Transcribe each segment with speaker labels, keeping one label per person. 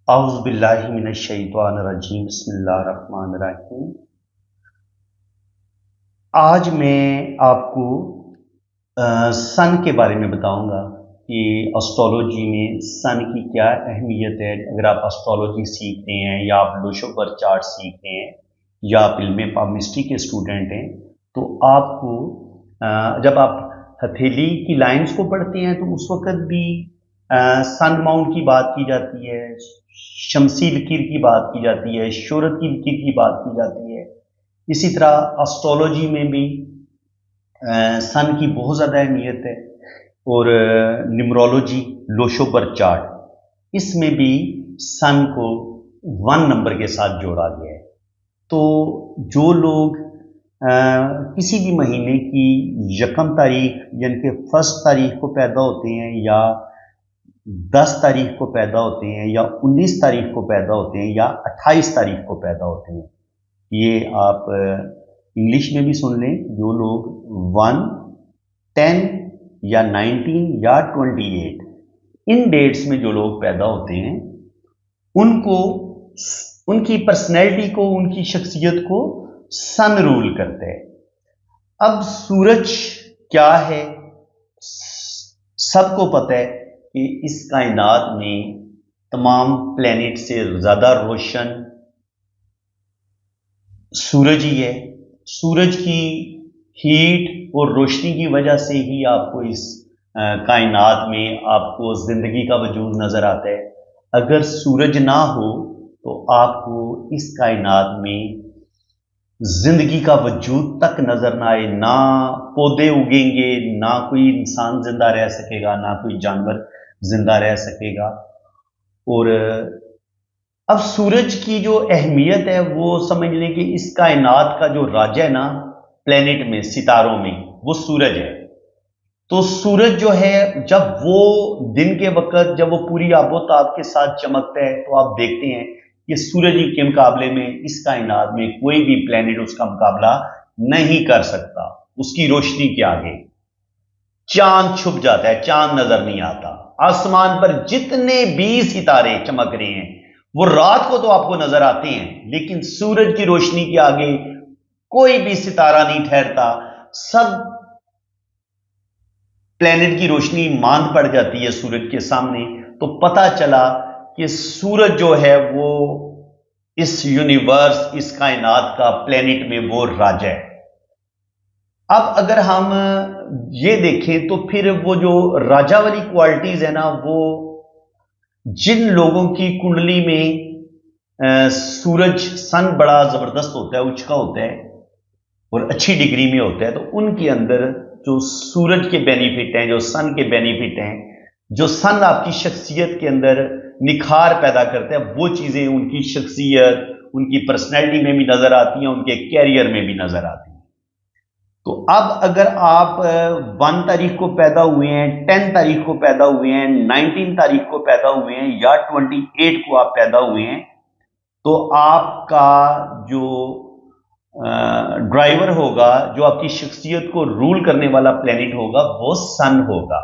Speaker 1: اعوذ باللہ من الشیطان الرجیم بسم اللہ الرحمن الرحیم۔ آج میں آپ کو سن کے بارے میں بتاؤں گا کہ اسٹرالوجی میں سن کی کیا اہمیت ہے۔ اگر آپ اسٹرالوجی سیکھتے ہیں یا آپ لوشوبر چارٹ سیکھتے ہیں یا آپ علم پامسٹری کے اسٹوڈنٹ ہیں تو آپ کو جب آپ ہتھیلی کی لائنز کو پڑھتے ہیں تو اس وقت بھی سن ماؤنٹ کی بات کی جاتی ہے، شمسی لکیر کی بات کی جاتی ہے، شہرت کی لکیر کی بات کی جاتی ہے۔ اسی طرح اسٹرالوجی میں بھی سن کی بہت زیادہ اہمیت ہے، اور نیمرولوجی لوشوبر چارٹ اس میں بھی سن کو 1 نمبر کے ساتھ جوڑا گیا ہے۔ تو جو لوگ کسی بھی مہینے کی 1 تاریخ یعنی کہ 1 تاریخ کو پیدا ہوتے ہیں یا 10 تاریخ کو پیدا ہوتے ہیں یا 19 تاریخ کو پیدا ہوتے ہیں یا 28 تاریخ کو پیدا ہوتے ہیں، یہ آپ انگلش میں بھی سن لیں، جو لوگ 1 10 یا 19 یا 28 ان ڈیٹس میں جو لوگ پیدا ہوتے ہیں ان کو، ان کی پرسنالٹی کو، ان کی شخصیت کو سن رول کرتا ہے۔ اب سورج کیا ہے؟ سب کو پتہ ہے کہ اس کائنات میں تمام پلینٹ سے زیادہ روشن سورج ہی ہے۔ سورج کی ہیٹ اور روشنی کی وجہ سے ہی آپ کو اس کائنات میں آپ کو زندگی کا وجود نظر آتا ہے۔ اگر سورج نہ ہو تو آپ کو اس کائنات میں زندگی کا وجود تک نظر نہ آئے، نہ پودے اگیں گے، نہ کوئی انسان زندہ رہ سکے گا، نہ کوئی جانور زندہ رہ سکے گا۔ اور اب سورج کی جو اہمیت ہے وہ سمجھ لیں کہ اس کائنات کا جو راجہ ہے نا پلینٹ میں، ستاروں میں، وہ سورج ہے۔ تو سورج جو ہے جب وہ دن کے وقت جب وہ پوری آب و تاب کے ساتھ چمکتا ہے تو آپ دیکھتے ہیں کہ سورج کے مقابلے میں اس کائنات میں کوئی بھی پلینٹ اس کا مقابلہ نہیں کر سکتا اس کی روشنی کے آگے۔ چاند چھپ جاتا ہے، چاند نظر نہیں آتا۔ آسمان پر جتنے بھی ستارے چمک رہے ہیں وہ رات کو تو آپ کو نظر آتے ہیں، لیکن سورج کی روشنی کے آگے کوئی بھی ستارہ نہیں ٹھہرتا۔ سب پلینٹ کی روشنی ماند پڑ جاتی ہے سورج کے سامنے، تو پتہ چلا کہ سورج جو ہے وہ اس یونیورس، اس کائنات کا پلینٹ میں وہ راجہ ہے۔ اب اگر ہم یہ دیکھیں تو پھر وہ جو راجہ والی کوالٹیز ہے نا، وہ جن لوگوں کی کنڈلی میں سورج سن بڑا زبردست ہوتا ہے، اچکا ہوتا ہے اور اچھی ڈگری میں ہوتا ہے، تو ان کے اندر جو سورج کے بینیفٹ ہیں، جو سن کے بینیفٹ ہیں، جو سن آپ کی شخصیت کے اندر نکھار پیدا کرتا ہے، وہ چیزیں ان کی شخصیت، ان کی پرسنالٹی میں بھی نظر آتی ہیں، ان کے کیریئر میں بھی نظر آتی ہیں۔ تو اب اگر آپ 1 تاریخ کو پیدا ہوئے ہیں، 10 تاریخ کو پیدا ہوئے ہیں، 19 تاریخ کو پیدا ہوئے ہیں یا 28 کو آپ پیدا ہوئے ہیں، تو آپ کا جو ڈرائیور ہوگا، جو آپ کی شخصیت کو رول کرنے والا پلینٹ ہوگا، وہ سن ہوگا۔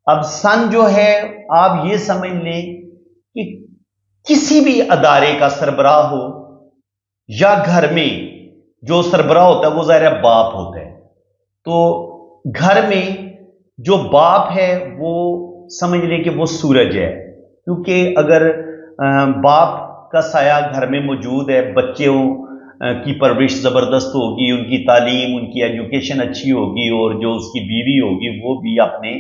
Speaker 1: اب سن جو ہے آپ یہ سمجھ لیں کہ کسی بھی ادارے کا سربراہ ہو یا گھر میں جو سربراہ ہوتا ہے وہ ظاہر باپ ہوتا ہے، تو گھر میں جو باپ ہے وہ سمجھ لیں کہ وہ سورج ہے، کیونکہ اگر باپ کا سایہ گھر میں موجود ہے، بچوں کی پرورش زبردست ہوگی، ان کی تعلیم، ان کی ایجوکیشن اچھی ہوگی، اور جو اس کی بیوی ہوگی وہ بھی اپنے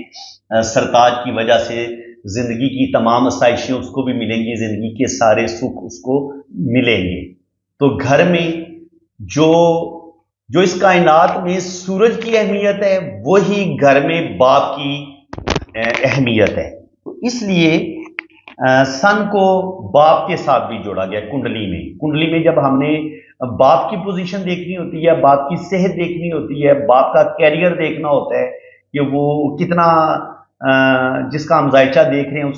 Speaker 1: سرتاج کی وجہ سے زندگی کی تمام آسائشیں اس کو بھی ملیں گی، زندگی کے سارے سکھ اس کو ملیں گے۔ تو گھر میں جو اس کائنات میں سورج کی اہمیت ہے وہی گھر میں باپ کی اہمیت ہے۔ تو اس لیے سن کو باپ کے ساتھ بھی جوڑا گیا کنڈلی میں جب ہم نے باپ کی پوزیشن دیکھنی ہوتی ہے، باپ کی صحت دیکھنی ہوتی ہے، باپ کا کیریئر دیکھنا ہوتا ہے کہ وہ کتنا، جس کا ہم ذائچہ دیکھ رہے ہیں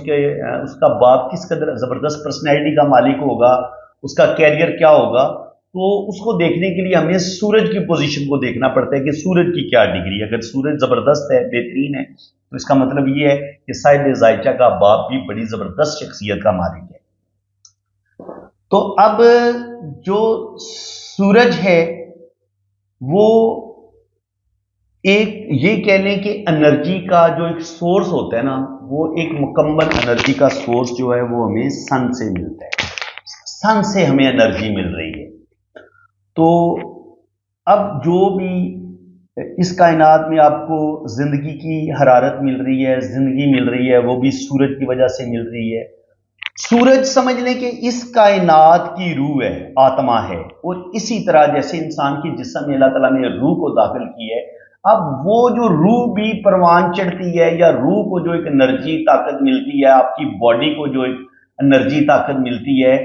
Speaker 1: اس کا باپ کس قدر زبردست پرسنالٹی کا مالک ہوگا، اس کا کیریئر کیا ہوگا، تو اس کو دیکھنے کے لیے ہمیں سورج کی پوزیشن کو دیکھنا پڑتا ہے کہ سورج کی کیا ڈگری ہے۔ اگر سورج زبردست ہے، بہترین ہے، تو اس کا مطلب یہ ہے کہ صاحب ذائچہ کا باپ بھی بڑی زبردست شخصیت کا مالک ہے۔ تو اب جو سورج ہے وہ ایک یہ کہہ لیں کہ انرجی کا جو ایک سورس ہوتا ہے نا، وہ ایک مکمل انرجی کا سورس جو ہے وہ ہمیں سن سے ملتا ہے، سن سے ہمیں انرجی مل رہی ہے۔ تو اب جو بھی اس کائنات میں آپ کو زندگی کی حرارت مل رہی ہے، زندگی مل رہی ہے، وہ بھی سورج کی وجہ سے مل رہی ہے۔ سورج سمجھ لیں کہ اس کائنات کی روح ہے، آتما ہے، اور اسی طرح جیسے انسان کی جسم میں اللہ تعالیٰ نے روح کو داخل کی ہے، اب وہ جو روح بھی پروان چڑھتی ہے یا روح کو جو ایک انرجی طاقت ملتی ہے، آپ کی باڈی کو جو ایک انرجی طاقت ملتی ہے،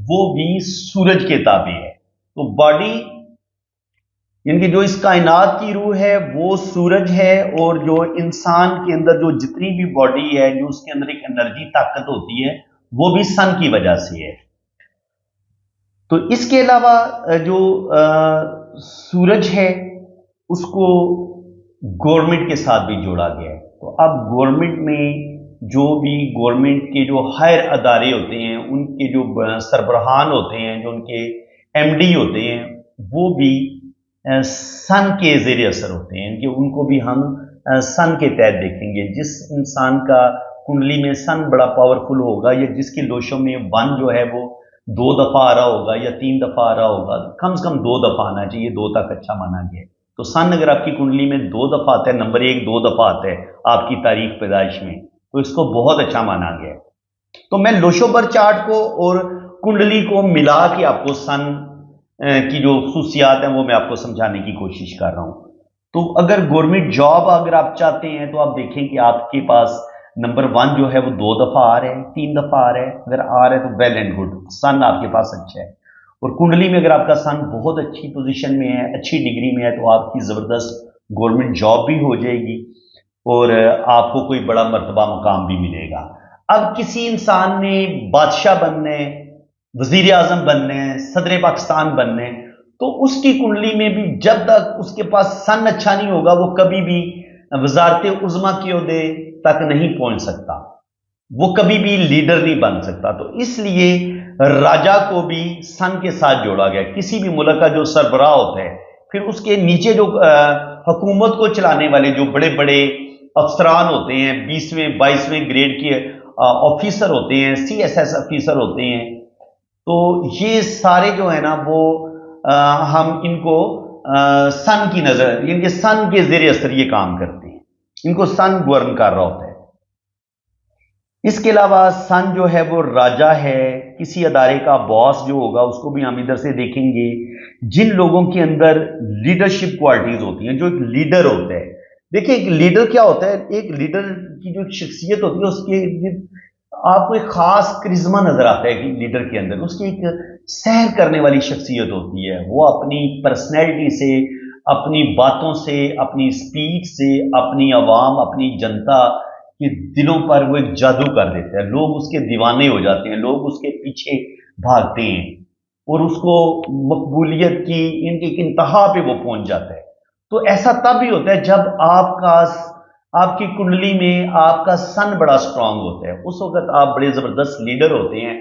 Speaker 1: وہ بھی سورج کے تابع ہے۔ تو باڈی یعنی کہ جو اس کائنات کی روح ہے وہ سورج ہے، اور جو انسان کے اندر جو جتنی بھی باڈی ہے، جو اس کے اندر ایک انرجی طاقت ہوتی ہے، وہ بھی سن کی وجہ سے ہے۔ تو اس کے علاوہ جو سورج ہے اس کو گورنمنٹ کے ساتھ بھی جوڑا گیا ہے۔ تو اب گورنمنٹ میں جو بھی گورنمنٹ کے جو ہائر ادارے ہوتے ہیں، ان کے جو سربراہان ہوتے ہیں، جو ان کے ایم ڈی ہوتے ہیں، وہ بھی سن کے زیر اثر ہوتے ہیں، کہ ان کو بھی ہم سن کے تحت دیکھیں گے۔ جس انسان کا کنڈلی میں سن بڑا پاورفل ہوگا، یا جس کی لوشوں میں ون جو ہے وہ 2 دفعہ آ رہا ہوگا یا 3 دفعہ آ رہا ہوگا، کم سے کم 2 دفعہ آنا چاہیے، 2 تک اچھا مانا گیا ہے۔ تو سن اگر آپ کی کنڈلی میں 2 دفعہ آتا ہے، نمبر 1 2 دفعہ آتا ہے آپ کی تاریخ پیدائش میں، تو اس کو بہت اچھا مانا گیا ہے۔ تو میں لوشوں پر چارٹ کو اور کنڈلی کو ملا کے آپ کو سن کی جو خصوصیات ہیں وہ میں آپ کو سمجھانے کی کوشش کر رہا ہوں۔ تو اگر گورنمنٹ جاب اگر آپ چاہتے ہیں تو آپ دیکھیں کہ آپ کے پاس نمبر 1 جو ہے وہ 2 دفعہ آ رہے ہیں، 3 دفعہ آ رہے ہیں، اگر آ رہے ہیں تو ویل اینڈ گڈ، سن آپ کے پاس اچھا ہے۔ اور کنڈلی میں اگر آپ کا سن بہت اچھی پوزیشن میں ہے، اچھی ڈگری میں ہے، تو آپ کی زبردست گورنمنٹ جاب بھی ہو جائے گی، اور آپ کو کوئی بڑا مرتبہ مقام بھی ملے گا۔ اب کسی انسان نے بادشاہ بننے، وزیر اعظم بننے، صدر پاکستان بننے، تو اس کی کنڈلی میں بھی جب تک اس کے پاس سن اچھا نہیں ہوگا، وہ کبھی بھی وزارت عظمیٰ کے عہدے تک نہیں پہنچ سکتا، وہ کبھی بھی لیڈر نہیں بن سکتا۔ تو اس لیے راجا کو بھی سن کے ساتھ جوڑا گیا۔ کسی بھی ملک کا جو سربراہ ہوتا ہے، پھر اس کے نیچے جو حکومت کو چلانے والے جو بڑے بڑے افسران ہوتے ہیں، 20ویں 22ویں گریڈ کے آفیسر ہوتے ہیں، سی ایس ایس آفیسر ہوتے ہیں، تو یہ سارے جو ہے نا وہ ہم ان کو سن کی نظر، یعنی کہ سن کے زیر اثر یہ کام کرتے ہیں، ان کو سن گورن کر رہا ہوتا ہے۔ اس کے علاوہ سن جو ہے وہ راجا ہے، کسی ادارے کا باس جو ہوگا اس کو بھی ہم ادھر سے دیکھیں گے۔ جن لوگوں کے اندر لیڈرشپ کوالٹیز ہوتی ہیں، جو ایک لیڈر ہوتا ہے، دیکھیں ایک لیڈر کیا ہوتا ہے، ایک لیڈر کی جو شخصیت ہوتی ہے اس کے آپ کو ایک خاص کرزما نظر آتا ہے کہ لیڈر کے اندر اس کی ایک سیر کرنے والی شخصیت ہوتی ہے، وہ اپنی پرسنالٹی سے، اپنی باتوں سے، اپنی سپیچ سے، اپنی عوام، اپنی جنتا کے دلوں پر وہ ایک جادو کر دیتا ہے، لوگ اس کے دیوانے ہو جاتے ہیں، لوگ اس کے پیچھے بھاگتے ہیں، اور اس کو مقبولیت کی ان کی انتہا پہ وہ پہنچ جاتا ہے۔ تو ایسا تب ہی ہوتا ہے جب آپ کی کنڈلی میں آپ کا سن بڑا سٹرونگ ہوتا ہے، اس وقت آپ بڑے زبردست لیڈر ہوتے ہیں۔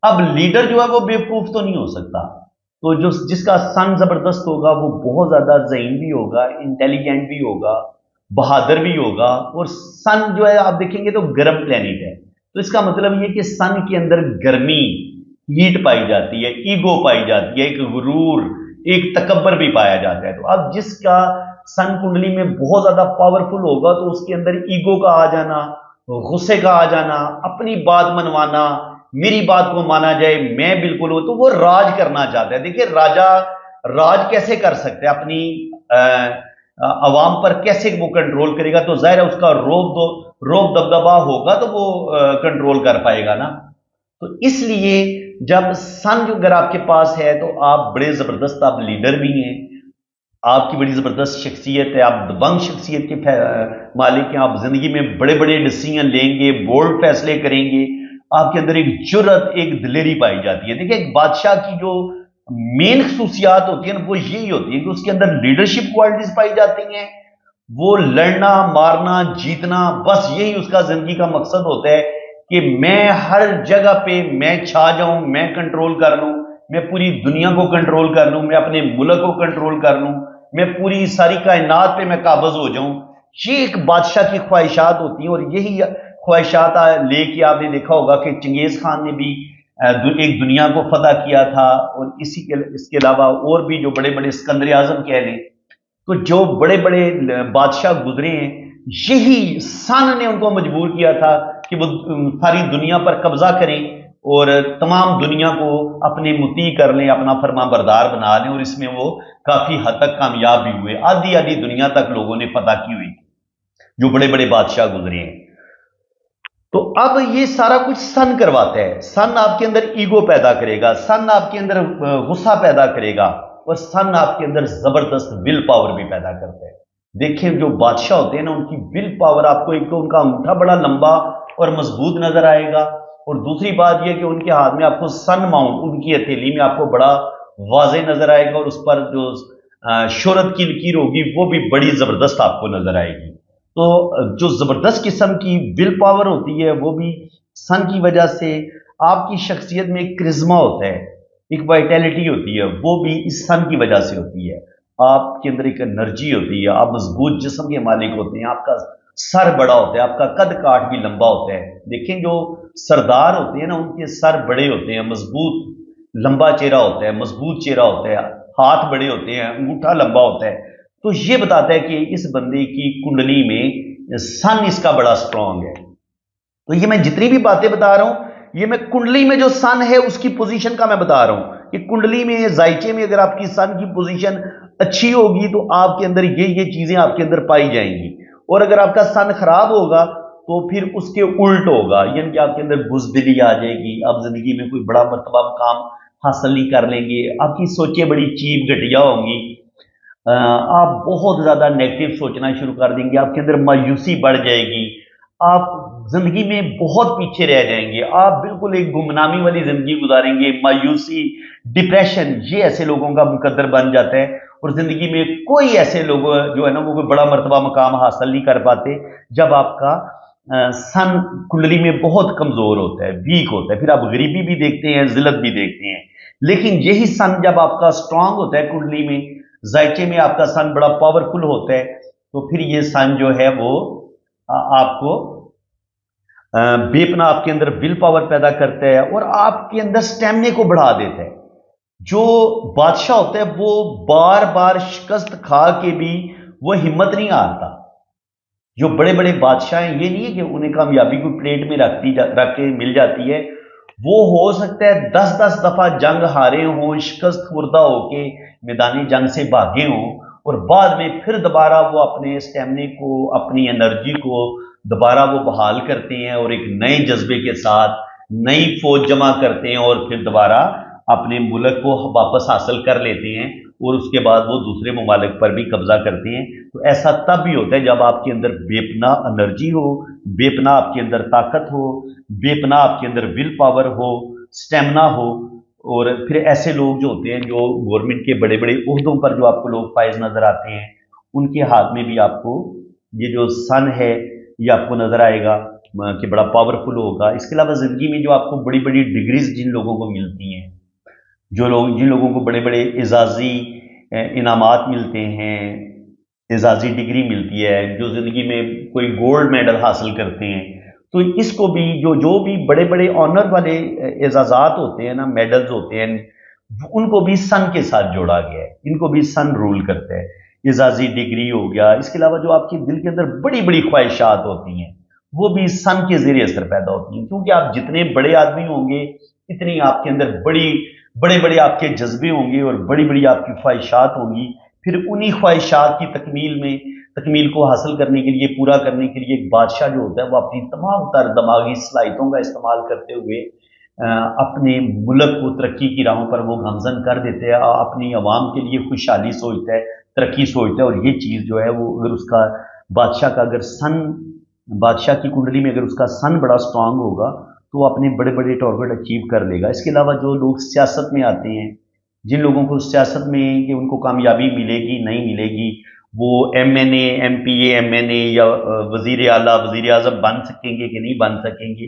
Speaker 1: اب لیڈر جو ہے وہ بیوقوف تو نہیں ہو سکتا، تو جس کا سن زبردست ہوگا وہ بہت زیادہ ذہین بھی ہوگا، انٹیلیجنٹ بھی ہوگا، بہادر بھی ہوگا۔ اور سن جو ہے آپ دیکھیں گے تو گرم پلینٹ ہے، تو اس کا مطلب یہ کہ سن کے اندر گرمی، ہیٹ پائی جاتی ہے، ایگو پائی جاتی ہے، ایک غرور، ایک تکبر بھی پایا جاتا ہے۔ تو اب جس کا سن کنڈلی میں بہت زیادہ پاورفل ہوگا تو اس کے اندر ایگو کا آ جانا، غصے کا آ جانا، اپنی بات منوانا، میری بات کو مانا جائے، میں بالکل ہوں، تو وہ راج کرنا چاہتا ہے۔ دیکھیں راجا راج کیسے کر سکتے ہیں، اپنی عوام پر کیسے وہ کنٹرول کرے گا، تو ظاہر ہے اس کا روب دبدبا ہوگا تو وہ کنٹرول کر پائے گا نا۔ تو اس لیے جب سن جو اگر آپ کے پاس ہے تو آپ بڑے زبردست آپ لیڈر بھی ہیں، آپ کی بڑی زبردست شخصیت ہے، آپ دبنگ شخصیت کے مالک ہیں، آپ زندگی میں بڑے بڑے ڈیسیژن لیں گے، بولڈ فیصلے کریں گے، آپ کے اندر ایک جرأت، ایک دلیری پائی جاتی ہے۔ دیکھیں ایک بادشاہ کی جو مین خصوصیات ہوتی ہیں وہ یہی ہوتی ہے کہ اس کے اندر لیڈرشپ کوالٹیز پائی جاتی ہیں، وہ لڑنا، مارنا، جیتنا، بس یہی اس کا زندگی کا مقصد ہوتا ہے، کہ میں ہر جگہ پہ میں چھا جاؤں، میں کنٹرول کر لوں، میں پوری دنیا کو کنٹرول کر لوں، میں اپنے ملک کو کنٹرول کر لوں، میں پوری ساری کائنات پہ میں قابض ہو جاؤں، یہ ایک بادشاہ کی خواہشات ہوتی ہیں۔ اور یہی خواہشات لے کے آپ نے دیکھا ہوگا کہ چنگیز خان نے بھی ایک دنیا کو فتح کیا تھا، اور اس کے علاوہ اور بھی جو بڑے بڑے اسکندر اعظم کہہ لیں، تو جو بڑے بڑے بادشاہ گزرے ہیں، یہی سن نے ان کو مجبور کیا تھا کہ وہ ساری دنیا پر قبضہ کریں اور تمام دنیا کو اپنے مطیع کر لیں، اپنا فرما بردار بنا لیں، اور اس میں وہ کافی حد تک کامیاب بھی ہوئے۔ آدھی آدھی دنیا تک لوگوں نے فتح کی ہوئی جو بڑے بڑے بادشاہ گزرے ہیں۔ تو اب یہ سارا کچھ سن کرواتا ہے۔ سن آپ کے اندر ایگو پیدا کرے گا، سن آپ کے اندر غصہ پیدا کرے گا، اور سن آپ کے اندر زبردست ول پاور بھی پیدا کرتا ہے۔ دیکھیں جو بادشاہ ہوتے ہیں نا، ان کی ول پاور، آپ کو ایک تو ان کا انگوٹھا بڑا لمبا اور مضبوط نظر آئے گا، اور دوسری بات یہ کہ ان کے ہاتھ میں آپ کو سن ماؤنٹ، ان کی ہتھیلی میں آپ کو بڑا واضح نظر آئے گا، اور اس پر جو شہرت کی لکیر ہوگی وہ بھی بڑی زبردست آپ کو نظر آئے گی۔ تو جو زبردست قسم کی ول پاور ہوتی ہے وہ بھی سن کی وجہ سے، آپ کی شخصیت میں ایک کرزما ہوتا ہے، ایک وائٹیلٹی ہوتی ہے، وہ بھی اس سن کی وجہ سے ہوتی ہے۔ آپ کے اندر ایک انرجی ہوتی ہے، آپ مضبوط جسم کے مالک ہوتے ہیں، آپ کا سر بڑا ہوتا ہے، آپ کا قد کاٹ بھی لمبا ہوتا ہے۔ دیکھیں جو سردار ہوتے ہیں نا، ان کے سر بڑے ہوتے ہیں، مضبوط لمبا چہرہ ہوتا ہے، مضبوط چہرہ ہوتا ہے، ہاتھ بڑے ہوتے ہیں، انگوٹھا لمبا ہوتا ہے۔ تو یہ بتاتا ہے کہ اس بندے کی کنڈلی میں سن اس کا بڑا سٹرونگ ہے۔ تو یہ میں جتنی بھی باتیں بتا رہا ہوں، یہ میں کنڈلی میں جو سن ہے اس کی پوزیشن کا میں بتا رہا ہوں کہ کنڈلی میں، زائچے میں اگر آپ کی سن کی پوزیشن اچھی ہوگی تو آپ کے اندر یہ چیزیں آپ کے اندر پائی جائیں گی، اور اگر آپ کا سن خراب ہوگا تو پھر اس کے الٹ ہوگا، یعنی کہ آپ کے اندر بزدلی آ جائے گی، آپ زندگی میں کوئی بڑا مرتبہ مقام حاصل نہیں کر لیں گے، آپ کی سوچیں بڑی چیپ گھٹیا ہوں گی، آپ بہت زیادہ نیگیٹو سوچنا شروع کر دیں گے، آپ کے اندر مایوسی بڑھ جائے گی، آپ زندگی میں بہت پیچھے رہ جائیں گے، آپ بالکل ایک گمنامی والی زندگی گزاریں گے، مایوسی، ڈپریشن، یہ ایسے لوگوں کا مقدر بن جاتا ہے۔ اور زندگی میں کوئی ایسے لوگ جو ہے نا، وہ کوئی بڑا مرتبہ مقام حاصل نہیں کر پاتے جب آپ کا سن کنڈلی میں بہت کمزور ہوتا ہے، ویک ہوتا ہے، پھر آپ غریبی بھی دیکھتے ہیں، ذلت بھی دیکھتے ہیں۔ لیکن یہی سن جب آپ کا سٹرونگ ہوتا ہے کنڈلی میں، ذائچے میں آپ کا سن بڑا پاورفل ہوتا ہے، تو پھر یہ سن جو ہے وہ آپ کو بے پناہ آپ کے اندر ول پاور پیدا کرتا ہے، اور آپ کے اندر سٹیمنے کو بڑھا دیتا ہے۔ جو بادشاہ ہوتا ہے وہ بار بار شکست کھا کے بھی وہ ہمت نہیں ہارتا۔ جو بڑے بڑے بادشاہ ہیں، یہ نہیں ہے کہ انہیں کامیابی کو پلیٹ میں رکھ کے مل جاتی ہے، وہ ہو سکتا ہے 10 دفعہ جنگ ہارے ہوں، شکست خوردہ ہو کے میدانی جنگ سے بھاگے ہوں، اور بعد میں پھر دوبارہ وہ اپنے سٹیمنے کو، اپنی انرجی کو دوبارہ وہ بحال کرتے ہیں، اور ایک نئے جذبے کے ساتھ نئی فوج جمع کرتے ہیں، اور پھر دوبارہ اپنے ملک کو واپس حاصل کر لیتے ہیں، اور اس کے بعد وہ دوسرے ممالک پر بھی قبضہ کرتے ہیں۔ تو ایسا تب بھی ہوتا ہے جب آپ کے اندر بے پناہ انرجی ہو، بے پناہ آپ کے اندر طاقت ہو، بے پناہ آپ کے اندر ول پاور ہو، سٹیمنا ہو۔ اور پھر ایسے لوگ جو ہوتے ہیں، جو گورنمنٹ کے بڑے بڑے عہدوں پر جو آپ کو لوگ فائز نظر آتے ہیں، ان کے ہاتھ میں بھی آپ کو یہ جو سن ہے یہ آپ کو نظر آئے گا کہ بڑا پاورفل ہوگا۔ اس کے علاوہ زندگی میں جو آپ کو بڑی بڑی ڈگریز جن لوگوں کو ملتی ہیں، جن لوگوں کو بڑے بڑے اعزازی انعامات ملتے ہیں، اعزازی ڈگری ملتی ہے، جو زندگی میں کوئی گولڈ میڈل حاصل کرتے ہیں، تو اس کو بھی جو بھی بڑے بڑے آنر والے اعزازات ہوتے ہیں نا، میڈلز ہوتے ہیں، ان کو بھی سن کے ساتھ جوڑا گیا ہے، ان کو بھی سن رول کرتا ہے۔ اعزازی ڈگری ہو گیا، اس کے علاوہ جو آپ کے دل کے اندر بڑی بڑی خواہشات ہوتی ہیں وہ بھی سن کے زیر اثر پیدا ہوتی ہیں، کیونکہ آپ جتنے بڑے آدمی ہوں گے اتنی آپ کے اندر بڑے بڑے آپ کے جذبے ہوں گے، اور بڑی بڑی آپ کی خواہشات ہوں گی۔ پھر انہی خواہشات کی تکمیل کو حاصل کرنے کے لیے، پورا کرنے کے لیے، ایک بادشاہ جو ہوتا ہے وہ اپنی تمام تر دماغی صلاحیتوں کا استعمال کرتے ہوئے اپنے ملک کو ترقی کی راہوں پر وہ گامزن کر دیتے ہیں، اپنی عوام کے لیے خوشحالی سوچتا ہے، ترقی سوچتا ہے۔ اور یہ چیز جو ہے وہ اگر اس کا بادشاہ کی کنڈلی میں اگر اس کا سن بڑا سٹرونگ ہوگا تو وہ اپنے بڑے بڑے ٹارگٹ اچیو کر لے گا۔ اس کے علاوہ جو لوگ سیاست میں آتے ہیں، جن لوگوں کو سیاست میں کہ ان کو کامیابی ملے گی نہیں ملے گی، وہ ایم این اے، ایم پی اے، ایم این اے یا وزیر اعلیٰ، وزیر اعظم بن سکیں گے کہ نہیں بن سکیں گے،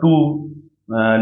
Speaker 1: 2